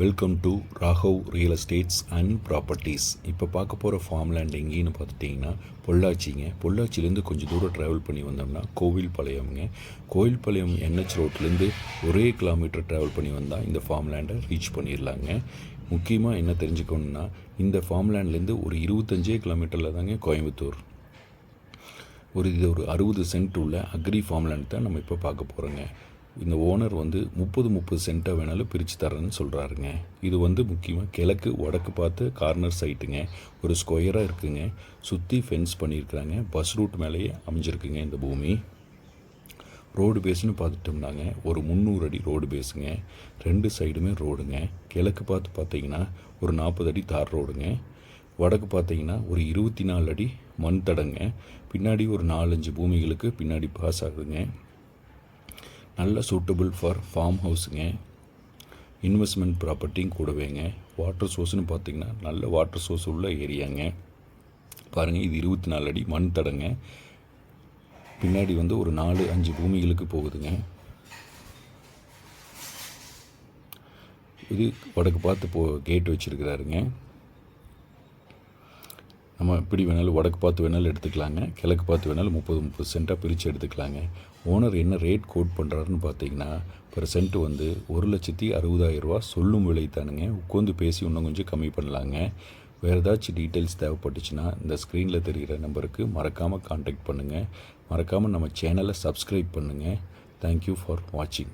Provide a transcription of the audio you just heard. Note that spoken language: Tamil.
Welcome to Raghav real estates and properties. இப்போ பார்க்க போகிற ஃபார்ம் லேண்ட் எங்கேன்னு பார்த்துட்டிங்கன்னா பொள்ளாச்சிங்க. பொள்ளாச்சிலேருந்து கொஞ்சம் தூரம் ட்ராவல் பண்ணி வந்தோம்னா கோவில்பாளையம்ங்க. கோவில்பாளையம் NH ரோட்லேருந்து ஒரே கிலோமீட்டர் ட்ராவல் பண்ணி வந்தால் இந்த ஃபார்ம் லேண்டை ரீச் பண்ணிடலாங்க. முக்கியமாக என்ன தெரிஞ்சுக்கணுன்னா, இந்த ஃபார்ம் லேண்ட்லேருந்து ஒரு 25 கிலோமீட்டரில் தாங்க கோயம்புத்தூர். இது ஒரு 60 சென்ட் உள்ள அக்ரி ஃபார்ம் லேண்ட் தான் நம்ம இப்போ பார்க்க போகிறோங்க. இந்த ஓனர் வந்து 30 சென்ட்டாக வேணாலும் பிரித்து தரேன்னு சொல்கிறாருங்க. இது வந்து முக்கியமாக கிழக்கு வடக்கு பார்த்து கார்னர் சைட்டுங்க. ஒரு ஸ்கொயராக இருக்குங்க. சுற்றி ஃபென்ஸ் பண்ணியிருக்கிறாங்க. பஸ் ரூட் மேலேயே அமைஞ்சிருக்குங்க இந்த பூமி. ரோடு பேஸ்னு பார்த்துட்டோம்னாங்க ஒரு 300 அடி ரோடு பேஸுங்க. 2 சைடுமே ரோடுங்க. கிழக்கு பார்த்து பார்த்தீங்கன்னா ஒரு 40 அடி தார் ரோடுங்க. வடக்கு பார்த்தீங்கன்னா ஒரு 24 அடி மண் தடங்க. பின்னாடி ஒரு 4-5 பூமிகளுக்கு பின்னாடி பாஸ் ஆகுதுங்க. நல்ல சூட்டபிள் ஃபார் ஃபார்ம் ஹவுஸுங்க. இன்வெஸ்ட்மெண்ட் ப்ராப்பர்ட்டியும் கூடவேங்க. வாட்டர் சோர்ஸ்னு பார்த்திங்கன்னா நல்ல வாட்டர் சோர்ஸ் உள்ள ஏரியாங்க. பாருங்கள், இது 24 அடி மண் தடங்க. பின்னாடி வந்து ஒரு 4-5 பூமிகளுக்கு போகுதுங்க. இது வடக்கு பார்த்து கேட் வச்சுருக்கிறாருங்க. நம்ம எப்படி வேணாலும் வடக்கு பார்த்து வேணாலும் எடுத்துக்கலாங்க. கிழக்கு பார்த்து வேணாலும் 30 சென்ட்டாக பிரித்து எடுத்துக்கலாங்க. ஓனர் என்ன ரேட் கோட் பண்ணுறாருன்னு பார்த்தீங்கன்னா, பர் சென்ட் வந்து 1,60,000 ரூபா சொல்லும் விலை தானுங்க. உட்காந்து பேசி இன்னும் கொஞ்சம் கம்மி பண்ணலாங்க. வேறு ஏதாச்சும் டீட்டெயில்ஸ் தேவைப்பட்டுச்சுன்னா இந்த ஸ்க்ரீனில் தெரிகிற நம்பருக்கு மறக்காமல் கான்டாக்ட் பண்ணுங்கள். மறக்காமல் நம்ம சேனலை சப்ஸ்கிரைப் பண்ணுங்கள். தேங்க்யூ ஃபார் வாட்சிங்.